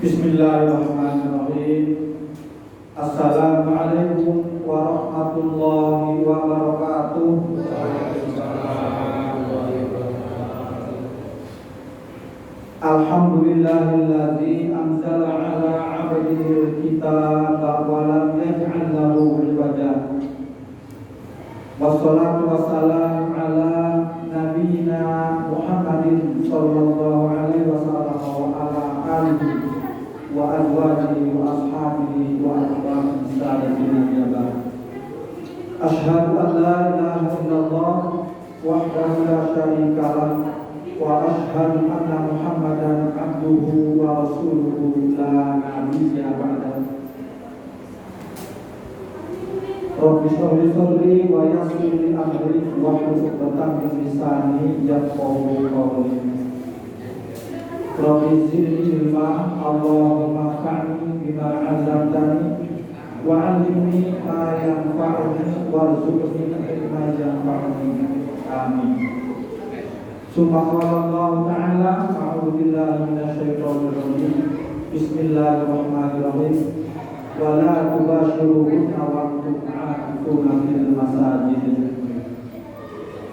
Bismillahirrahmanirrahim. Assalamualaikum warahmatullahi wabarakatuh. Alhamdulillahilladzi anzala ala 'abdihi al-kitaba wa lam yaj'al lahu 'iwaja. Wassalatu wassalamu ala nabiyyina Muhammadin sallallahu alaihi wasallam wa ala alihi wa azwajihi wa ashabihi wa atba'ihi sallallahu alaihi. Asyhadu an la ilaha illallah wahdahu la syarika lah wa asyhadu anna Muhammadan abduhu wa rasuluhu la nabiyya ba'dahu. Rabbi sholli sholli wa yassir li amri wahlul 'uqdatam min lisani yafqahu qawli. Rabbi zidni ilma, Allahumma fa'ni bima 'allamtani wa 'allimni ma yanfa'uni warzuqni ilman yanfa'uni. Amin. Subhanallah ta'ala, a'udzu billahi minasyaitonir rajim. Bismillahirrahmanirrahim. Wa la tubashiruhunna wa antum 'akifuna fil masajid.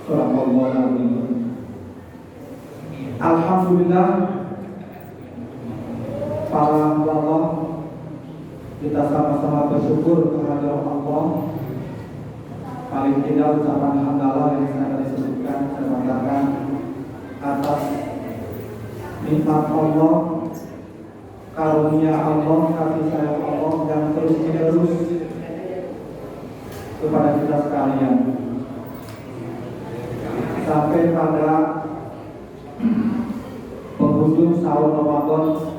Subhanallah alazim. Alhamdulillah, para Allah, kita sama-sama bersyukur kehadirat Allah. Paling tidak ucapan hamdalah yang saya tadi sebutkan, saya katakan atas nikmat Allah, karunia Allah, kasih sayang Allah yang terus menerus kepada kita sekalian sampai pada penghujung tahun Ramadan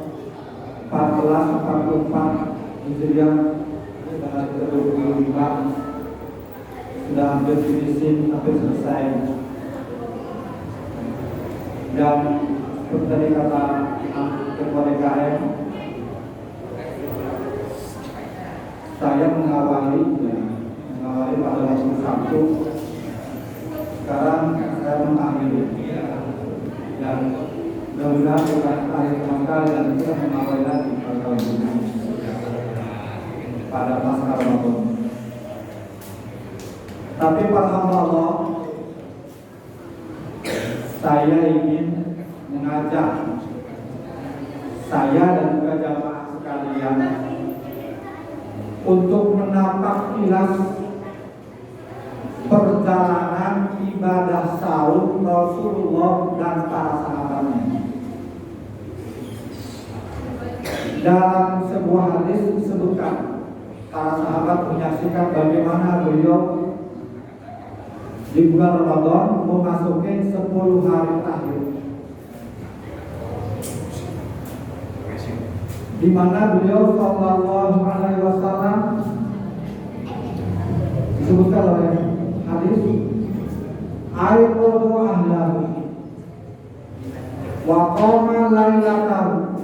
1444 Hijriah dan ke-25 sudah hampir finishing, hampir selesai. Dan seperti tadi kata Ketua DKM, saya mengawali pada waktu Sabtu. Sekarang saya mengakhiri dan mudah-mudahan kita akhir kali dan kita mengawali lagi pada masa Ramadan. Tapi para hamba Allah, saya ingin mengajak saya dan juga jamaah sekalian untuk menapak kilas perjalanan ibadah sahur Rasulullah dan para sahabatnya. Dalam sebuah hadis disebutkan para sahabat menyaksikan bagaimana beliau di bulan Ramadan memasuki 10 hari terakhir, di mana beliau sallallahu alaihi wasallam disebutkan oleh hadis ayqadhu ahlahu wa qama lailatahu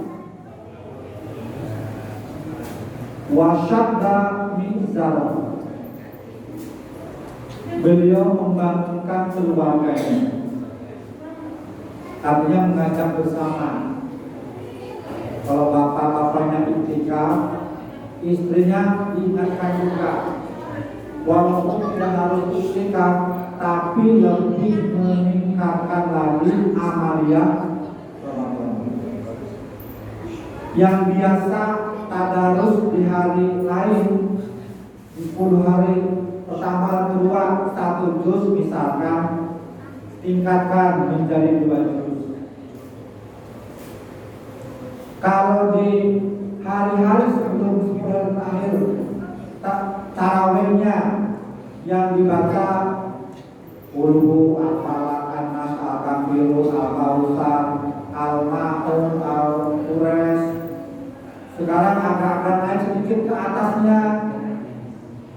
wa shadda mizarahu. Beliau membangunkan keluarganya, artinya mengajak bersama. Kalau bapak-bapaknya iktikaf, istrinya diingatkan juga, walaupun tidak harus iktikaf, tapi lebih meningkatkan lagi amalia yang biasa tadarus di hari lain, di 10 hari pertama kedua 1 juz misalkan, tingkatkan menjadi 2 juz. Kalau di hari-hari sebelum 10 akhir tarawihnya yang dibaca Qulhu, Al-Falaq, An-Nas, Al-Kafirun, Al-Kautsar, Al-Ma'un, Al-Quraish. Sekarang agak naik sedikit ke atasnya,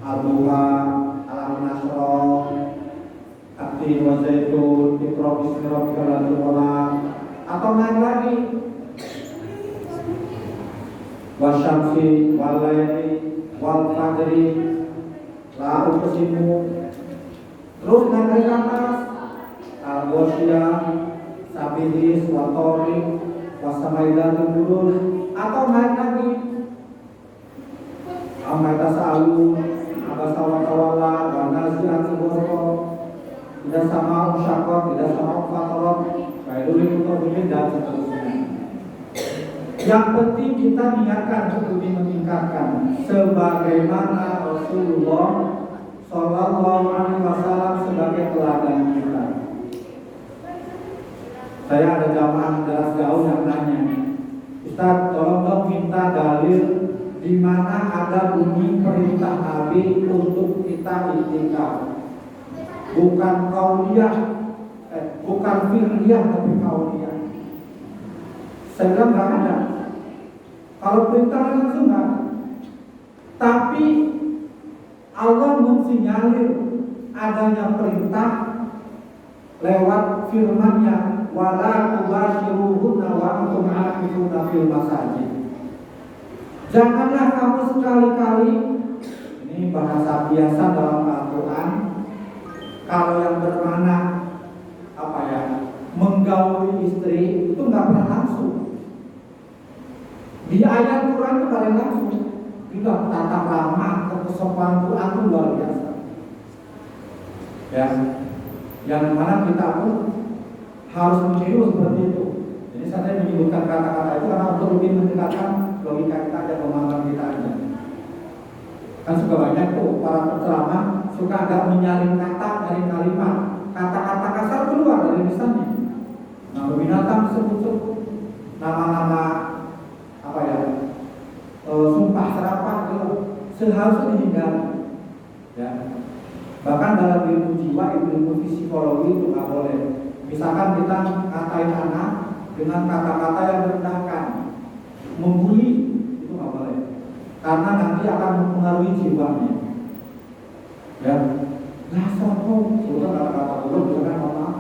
Al-Duha, Al-Nasr, At-Tin wa Zaitun, Iqra bismi rabbikal ladzi khalaq, atau naik lagi Wasyamsi wal laili wal fajri la uqsimu. Terus naik ke atas Al-Ghasyiyah, Sabihis, Wa Thariq, Wa Samai Dzatul Buruj, atau naik lagi. Amata sa'alu abasa wa tawalla wa nazi'ati ghurqa tidak sama syakor, tidak sama fatorot, baidul mutawwilin dan seterusnya. Yang penting kita niatkan untuk lebih meningkatkan sebagaimana Rasulullah Sallallahu Alaihi Wasallam sebagai teladan kita. Saya ada jamaah daras jauh yang nanya, Ustaz, tolong dong minta dalil di mana ada bunyi perintah Nabi untuk kita iktikaf. Bukan kauliyah, bukan fi'liyah tapi kauliyah. Saya bilang nggak ada. Kalau perintah langsung nggak ada. Tapi Allah mensinyalir adanya perintah lewat firman-Nya, wala tubashiruhunna wa antum aakifuna fil masajid. Janganlah kamu sekali-kali, ini bahasa biasa dalam Al-Quran, kalau yang bermakna menggauli istri itu nggak pernah langsung. Di ayat Quran itu paling langsung. Juga tata ramah, kesopanan Quran itu luar biasa. Ya, yang mana kita pun harus meniru seperti itu. Jadi saya menyebutkan kata-kata itu karena untuk lebih mendekatkan logika kita dan pemahaman kita aja. Kan suka banyak tuh para penceramah suka agak menyaring kata dari kalimat, kata-kata kasar keluar dari lisannya. Nama binatang disebut-sebut, nama-nama sumpah serapah itu seharusnya dihindari. Ya. Bahkan dalam ilmu jiwa, ilmu psikologi itu nggak boleh. Misalkan kita ngatain anak dengan kata-kata yang merendahkan, membuli, itu nggak boleh. Karena nanti akan mempengaruhi jiwanya. Ya, dasar kok, sebutkan kata-kata buruk, misalkan maaf.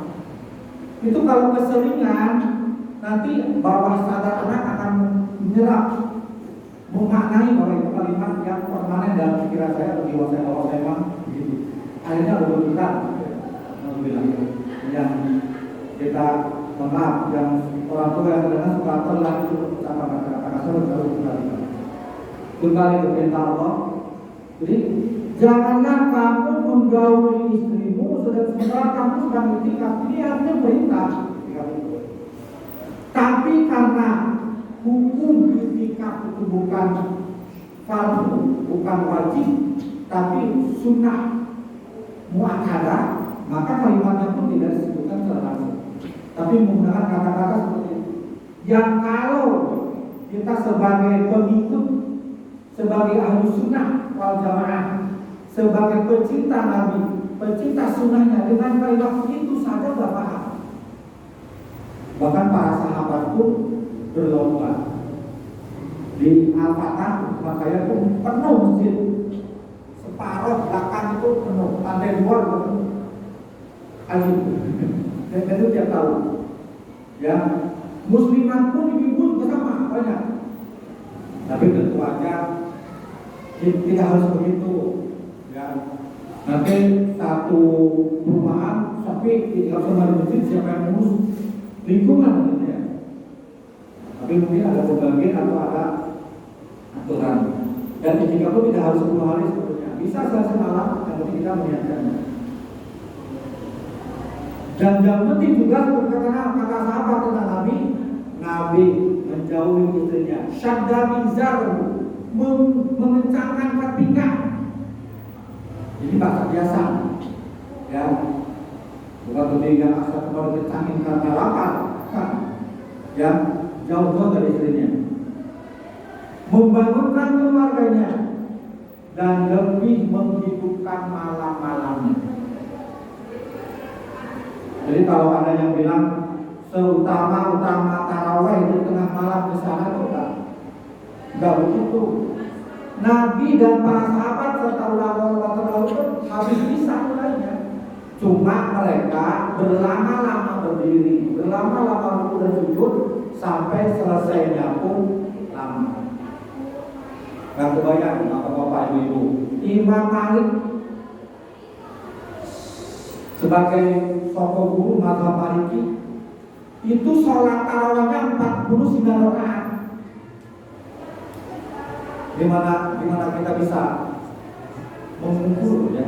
Itu kalau keseringan, nanti bawah sadar anak akan menyerap, memaknai bahwa itu kalimat yang permanen dalam pikiran saya atau jiwa saya bahwa saya memang begitu. Akhirnya berubah, yang kita maaf, yang orang tua yang kadang suka telah itu sama kata-kata kasar harus kembali ke perintah Allah. Jadi janganlah kamu menggauli istrimu sementara kamu sedang iktikaf. Ini artinya perintah. Tapi karena hukum iktikaf itu bukan fardu, bukan wajib, tapi sunnah muakkadah, maka kalimatnya pun tidak disebutkan secara langsung, tapi menggunakan kata-kata seperti itu. Yang kalau kita sebagai pengikut, sebagai ahli sunnah wal jamaah, sebagai pecinta Nabi, pecinta sunnahnya, dengan kalimat itu saja sudah paham. Bahkan para sahabat pun berlomba di Al-Fatah, makanya pun penuh masjid, separuh belakang itu penuh, lantai luar penuh. Alim, dan itu tiap tahun. Ya, muslimat pun ibu juga sama banyak. Tapi tentu aja tidak harus begitu. Ya, nanti satu perumahan sampai tidak sama masjid siapa yang ngurus lingkungan gitu ya. Tapi mungkin ada pembagian atau ada aturan. Dan jika pun tidak harus 10 hari sebelumnya. Bisa selesai malam kalau kita meniatkannya. Dan yang penting juga seperti kata sahabat tentang Nabi menjauhi istrinya. Syadda mizar, mengencangkan ikat pinggang. Ini bahasa biasa, ya. Bukan ketika asal kepada kencangin karena lapar, kan? Ya, jauh dari istrinya. Membangunkan keluarganya dan lebih menghidupkan malam-malamnya. Jadi kalau ada yang bilang seutama-utama tarawih di tengah malam ke sana itu enggak begitu. Nabi dan para sahabat serta ulama-ulama itu habis bisa mulainya. Cuma mereka berlama-lama berdiri, berlama-lama rukuk dan sujud sampai selesainya pun lama. Gak kebayang bapak-bapak ibu-ibu. Imam Malik sebagai tokoh guru mazhab Maliki itu sholat tarawihnya 49 rakaat. Gimana kita bisa mengukur ya.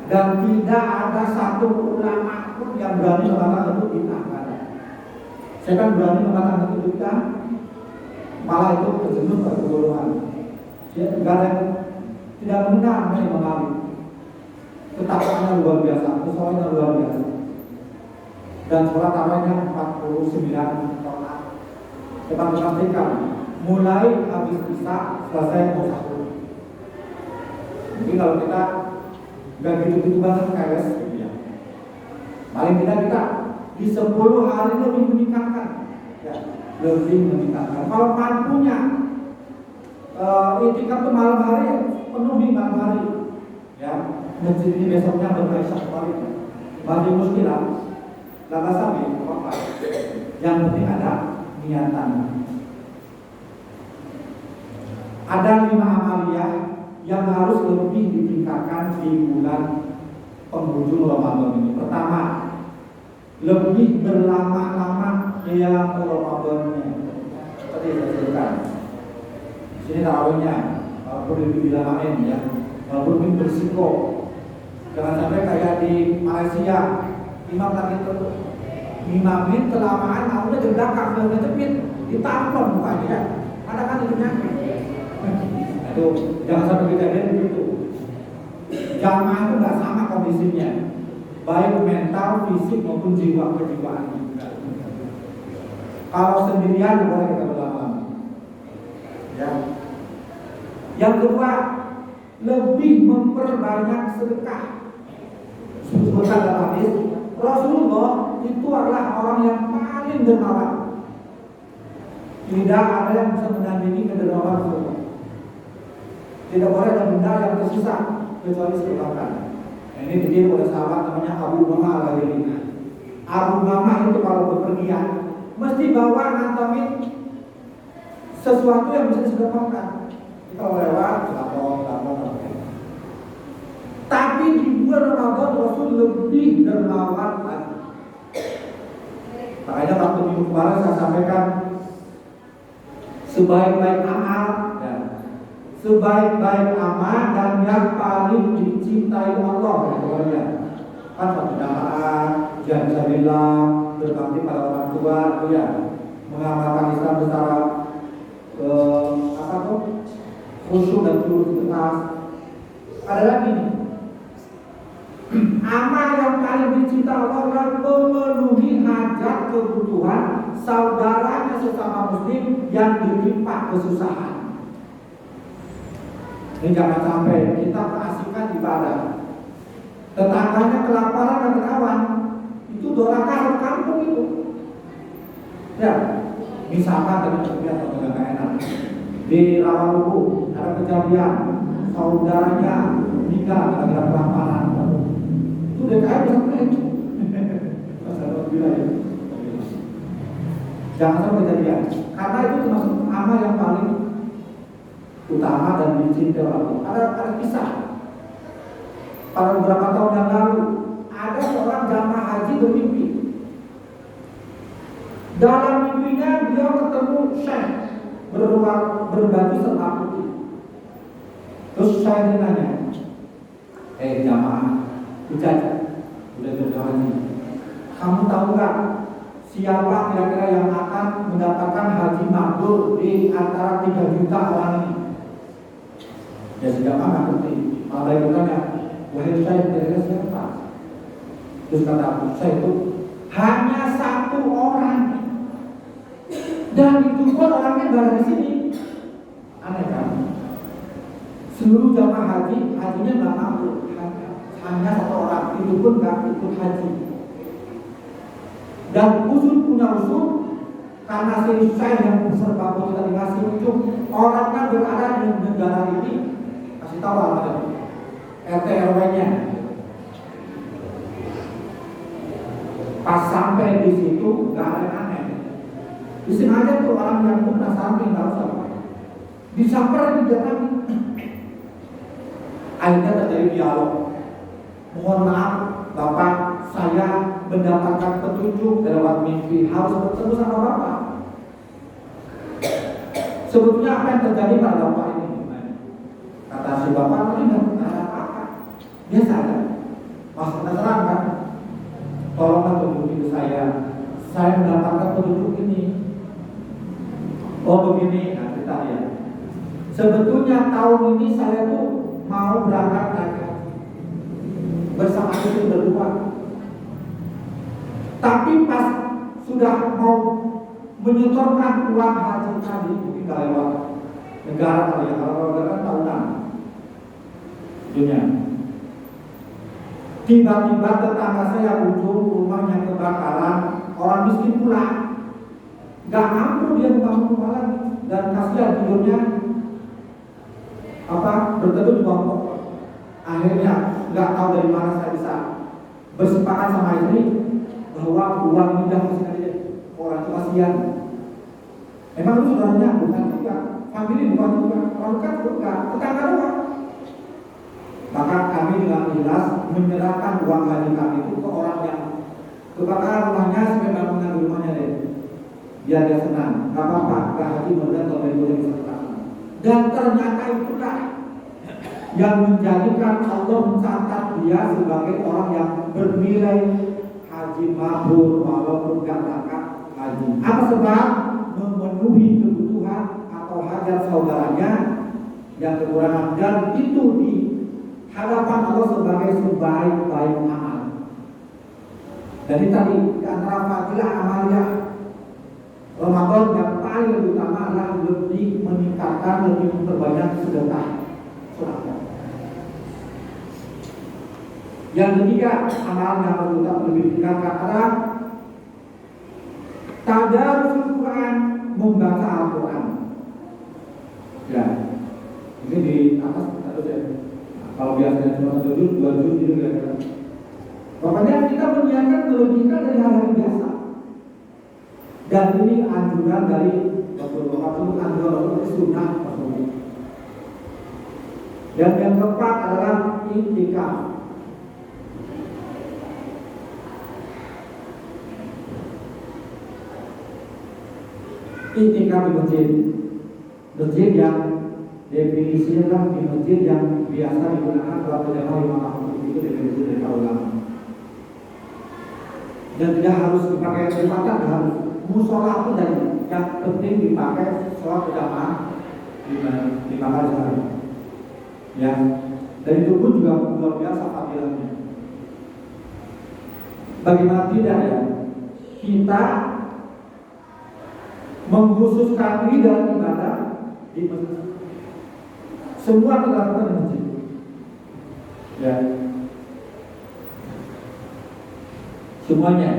Dan tidak ada satu ulama pun yang berani mengatakan itu bid'ah. Saya kan berani mengatakan itu bid'ah, malah itu kejenuh kebodohan. Tidak ada yang tidak benar nih mengalami. Ketakutannya luar biasa, kesoalnya luar biasa. Dan sholat tarawihnya 49 rakaat. Cepat pastikan, mulai habis isya selesai mau sahur. Jadi kalau kita nggak gitu-gitu banget KS, ya. Paling tidak kita di 10 hari lebih meningkatkan, ya, lebih meningkatkan. Kalau mampunya itikaf itu malam hari, penuhi malam hari, ya. Masjid ini besoknya bermaisah kembali, bagi muskilah, lama sabi, apa? Yang penting ada niatan. Ada 5 amaliyah yang harus lebih ditingkatkan di bulan penghujung Ramadan ini. Pertama, lebih berlama-lama qiyam Ramadannya. Seperti saya sebutkan. Sini tarawihnya, walaupun lebih dilamain ya, walaupun lebih berisiko. Jangan sampai kayak di Malaysia, imam lagi terus imamin kelamaan, akhirnya di belakang udah cepit, ditampon mukanya. Ada kan itu nyakit. Aduh, jangan sampai kejadian begitu. Jamaah itu nggak sama kondisinya, baik mental, fisik maupun jiwa kejiwaan. Kalau sendirian boleh kita berlama-lama. Ya. Yang kedua, lebih memperbanyak sedekah. Sebutkan dalam hadis, Rasulullah itu adalah orang yang paling dermawan. Tidak ada yang bisa menandingi kedermawanan Rasulullah. Tidak boleh ada benda yang tersisa kecuali sedekahkan. Ini ditiru oleh sahabat namanya Abu Umamah Al-Bahili. Abu Umamah itu kalau bepergian mesti bawa ngantongin sesuatu yang bisa disedekahkan. Kalau lewat, lapor. Tapi di bulan Ramadan Rasul lebih dermawan lagi. Makanya waktu minggu kemarin saya sampaikan, sebaik-baik amal dan yang paling dicintai Allah ya, kan satu jamaah, jihad fisabilillah, berbakti pada orang tua, ya, mengamalkan Islam secara khusyuk dan tulus ikhlas. Ada lagi nih, amal yang paling dicintai Allah adalah memenuhi hajat kebutuhan saudaranya sesama muslim yang ditimpa kesusahan. Ini jangan sampai kita keasikan ibadah, tetangganya kelaparan dan kawan, itu doakan kampung itu. Ya, misalkan tadi terlihat atau tidak enak di Rawalubu ada kejadian saudaranya meninggal karena kelaparan, itu DKI bisa kena itu. Jangan sampai kejadian, karena itu termasuk amal yang paling utama dan dicintai orang. Ada kisah pada beberapa tahun yang lalu, ada seorang jamaah haji bermimpi. Dalam mimpinya dia ketemu syekh berbaju serba putih. Terus saya ditanya, jamaah udah haji, kamu tahu nggak siapa kira-kira yang akan mendapatkan haji mabrur di antara 3 juta orang ini? Ya sejak mana ngerti? Malah itu tanya, wahai saya kira-kira siapa? Terus kata aku, saya itu hanya 1 orang, dan itu pun orangnya nggak ada di sini. Aneh kan? Seluruh jamaah hajinya nggak mampu, hanya 1 orang, itu pun nggak ikut haji. Dan usul punya usul, karena si saya yang serba putih tadi ngasih itu orangnya berada di negara ini. Kasih tahu apa itu? RT RW-nya. Pas sampai di situ nggak ada yang aneh. Disengaja tuh orang yang pernah samping nggak usah. Disamperin di dalam. Akhirnya terjadi dialog. Mohon maaf, Bapak, saya mendapatkan petunjuk lewat mimpi harus bertemu sama Bapak. Sebetulnya apa yang terjadi pada Bapak ini? Kata si bapak ini nggak ada apa-apa, biasa aja. Mas penasaran kan? Tolonglah tunjukin ke saya mendapatkan penduduk ini. Oh begini, nah kita lihat. Sebetulnya tahun ini saya tuh mau berangkat naik haji bersama itu berdua. Tapi pas sudah mau menyetorkan uang haji tadi, mungkin gak lewat negara kali ya, kalau negara tahunan dunia. Tiba-tiba tetangga saya muncul, rumahnya kebakaran, orang miskin pula, gak mampu dia membangun rumah lagi, dan kasihan tidurnya berteduh di bawah pokok. Akhirnya nggak tahu dari mana saya bisa bersepakat sama istri bahwa uang ini dah kasih aja orang itu kasihan. Emang itu saudaranya bukan juga, famili bukan juga, orang kan bukan, tetangga doang. Maka kami dengan jelas menyerahkan uang haji kami itu ke orang yang kebakaran rumahnya sampai bangunan di rumahnya deh, biar dia senang. Gak apa-apa, gak haji mudah kalau itu yang bisa. Dan ternyata itulah yang menjadikan Allah mencatat dia sebagai orang yang bernilai haji mabrur walaupun gak berangkat haji. Apa sebab? Memenuhi kebutuhan atau hajat saudaranya yang kekurangan, dan itu di hadapan Allah sebagai sebaik-baik amal. Jadi tadi di antara fadilah amalnya Ramadan yang paling utama adalah lebih meningkatkan, lebih memperbanyak sedekah. Yang ketiga, amal yang harus kita lebih tingkatkan adalah tadarrusul Quran, membaca Al-Quran. Ya, ini di atas satu ya. Kalau biasanya cuma 1 juz, 2 juz gitu kira-kira. Pokoknya kita menyiapkan melebihkan dari hal-hal biasa. Dan ini anjuran dari Rasulullah, anjuran sunnah Rasulullah. Dan yang keempat adalah i'tikaf. I'tikaf di masjid yang definisinya di masjid yang biasa digunakan kalau jamaah Imam Ahmad, itu definisi dari ulama. Dan tidak harus dipakai tempatan, harus musola pun dari yang penting dipakai sholat berjamaah di mana di sana. Ya, dan itu pun juga luar biasa fadilahnya. Bagaimana tidak ya, kita mengkhususkan diri dalam ibadah di masjid. Semua kita lakukan di masjid. Ya, semuanya.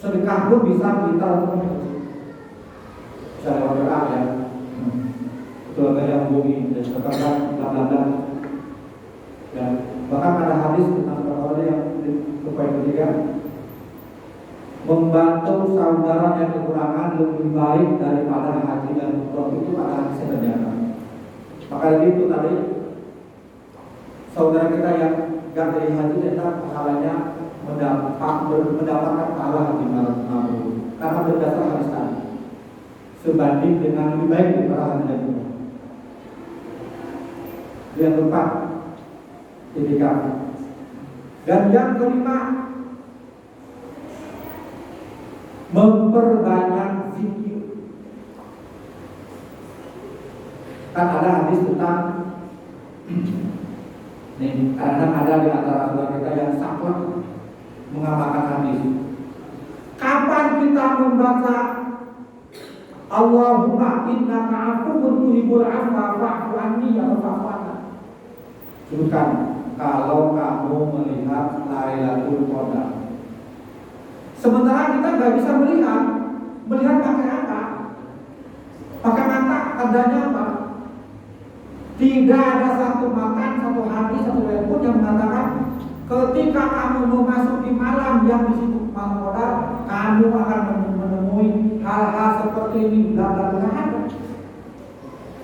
Sedekah pun bisa kita lakukan di masjid. Bisa lewat doa ya. Keluarga yang bumi dan sedekah bla ya, bahkan ada hadis tentang orang yang supaya ketiga membantu saudara yang kekurangan lebih baik daripada haji dan umroh, itu ada hadisnya ternyata. Maka dari itu tadi saudara kita yang gak dari haji dan pahalanya mendapatkan pahala haji mabrur karena berdasar hadis tadi sebanding dengan lebih baik daripada haji dan umroh. Yang keempat, i'tikaf. Dan yang kelima, memperbanyak zikir. Kan ada hadis tentang nih, kadang ada di antara saudara kita yang saklek mengamalkan hadis. Kapan kita membaca Allahumma innaka afuwwun tuhibbul afwa fa'fu anni ya fa'fu. Sebutkan kalau kamu melihat Lailatul Qadar. Sementara kita nggak bisa melihat pakai apa? Pakai mata, tandanya apa? Tidak ada satu makan, satu hati, satu ayat pun yang mengatakan ketika kamu memasuki malam yang di situ malam Qadar, kamu akan menemui hal-hal seperti ini. Bla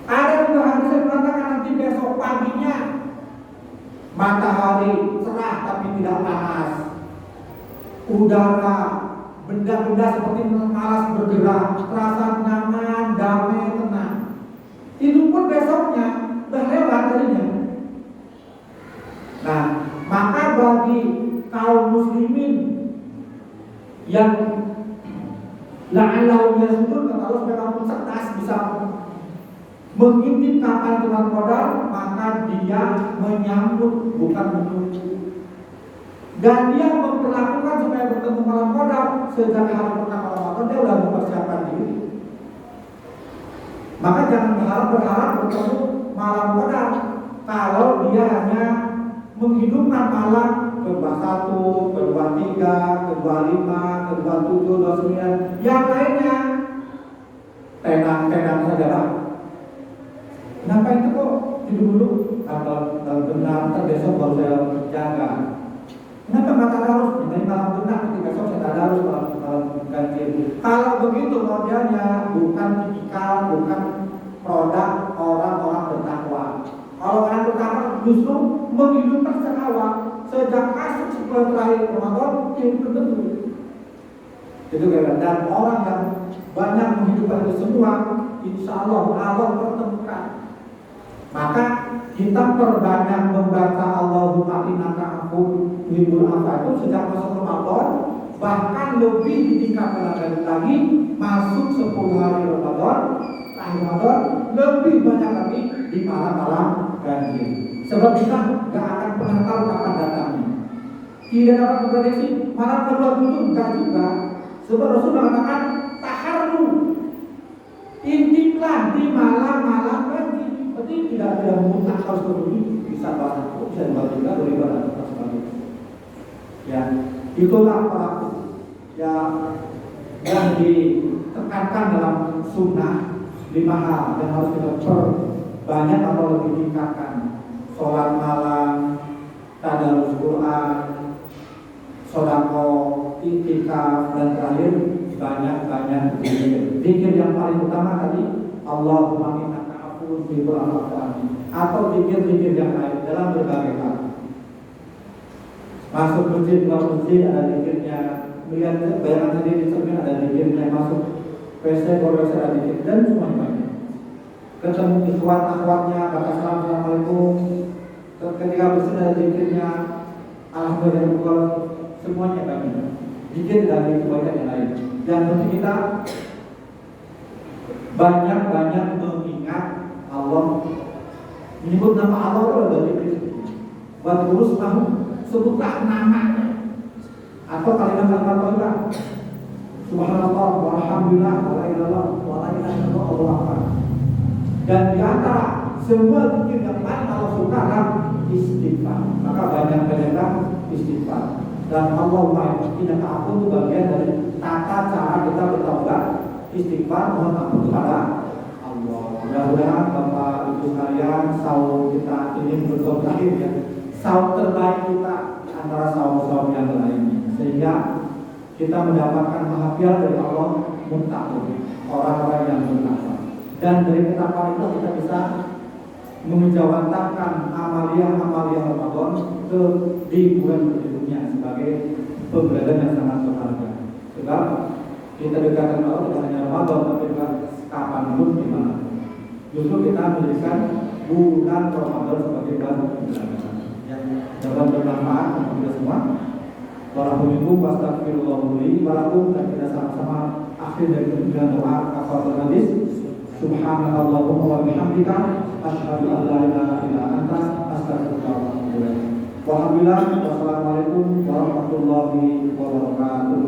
ada juga hadis yang mengatakan nanti besok paginya matahari cerah tapi tidak panas, udara benda-benda seperti malas bergerak, terasa nyaman, damai, tenang. Itu pun besoknya udah lewat harinya. Nah, maka bagi kaum muslimin yang la'allahu yasudun, kata Allah memang cerdas bisa mengintip kapan Tuhan Qadar, maka dia menyambut bukan menunggu. Dan dia memperlakukan supaya bertemu malam Qadar sejak hari pertama Ramadan, dia sudah mempersiapkan diri. Maka jangan berharap bertemu malam Qadar kalau dia hanya menghidupkan malam ke-21, ke-23, ke-25, ke-27, 29, yang lainnya tenang-tenang saja lah. Kenapa itu kok tidur dulu? Kalau benar, ntar besok baru saya jaga. Kenapa nggak tadarus? Ini malam benar, nanti besok saya tadarus malam ganjil. Kalau begitu modelnya bukan tipikal, bukan produk orang-orang bertakwa. Kalau orang bertakwa justru menghidupkan sejak sejak masuk sebulan terakhir Ramadan itu tertentu. Itu kan. Dan orang yang banyak menghidupkan itu semua, insya Allah Allah pertemukan. Maka kita perbanyak membaca Allahumma innaka afuwwun tuhibbul afwa itu sejak masuk Ramadan, bahkan lebih ditingkatkan lagi masuk 10 hari Ramadan, akhir Ramadan, lebih banyak lagi di malam-malam ganjil. Sebab kita gak akan pernah tahu kapan datangnya. Tidak dapat memprediksi malam ke-27 enggak juga. Sebab Rasul mengatakan taharru, intiplah di malam-malam ganjil. Berarti tidak mutlak harus berdiri, bisa banget, bisa juga dari barat atau sebagainya. Ya, itulah pelaku yang ditekankan dalam sunnah 5 hal yang harus kita perbanyak atau lebih tingkatkan. Sholat malam, tadarus Quran, sedekah, iktikaf, dan terakhir banyak-banyak zikir. Zikir yang paling utama tadi Allahumma innaka afuwwun tuhibbul afwa, atau zikir-zikir yang lain dalam berbagai hal. Masuk masjid, keluar masjid ada zikirnya, melihat bayangan sendiri di cermin ada zikirnya, masuk WC, keluar WC ada zikir, dan semuanya. Ketemu ikhwan akhwatnya, baca salam assalamualaikum, ketika bersih ada zikirnya, alhamdulillah, semuanya banyak. Zikir dari kebaikan yang lain. Dan nanti kita banyak-banyak mengingat Allah, menyebut nama Allah itu ada zikir. Buat urus tahu, sebutlah namanya. Atau kalimat-kalimat thayyibah. Subhanallah, walhamdulillah, wala ilaha illallah, wala ilaha illallah, Allahu akbar. Dan di antara semua zikir yang paling Allah suka adalah istighfar. Maka banyak-banyaklah istighfar. Dan Allahumma innaka afuwwun itu bagian dari tata cara kita bertaubat, istighfar, mohon ampun kepada Allah. Mudah-mudahan Bapak Ibu sekalian, saum kita ini bersaum terakhir ya, saum terbaik kita antara saum-saum yang lainnya, sehingga kita mendapatkan mahafiat dari Allah muttaqin, orang-orang yang bertakwa. Dan dari ketakwaan itu kita bisa menjawantahkan amalia-amalia Ramadan di bulan berikutnya sebagai pembelajaran yang sangat berharga. Sebab kita dekatkan Allah tidak hanya Ramadan, tapi juga kapanpun di mana. Justru kita menjadikan bulan Ramadan sebagai bulan pembelajaran yang dapat bermanfaat untuk kita semua. Warahmatullahi wabarakatuh. Dan kita sama-sama akhir dari doa kafaratul majlis. Subhanallahumma wa bihamdika asyhadu an la ilaha illa anta astaghfiruka wa atubu ilaik. Wassalamualaikum warahmatullahi wabarakatuh.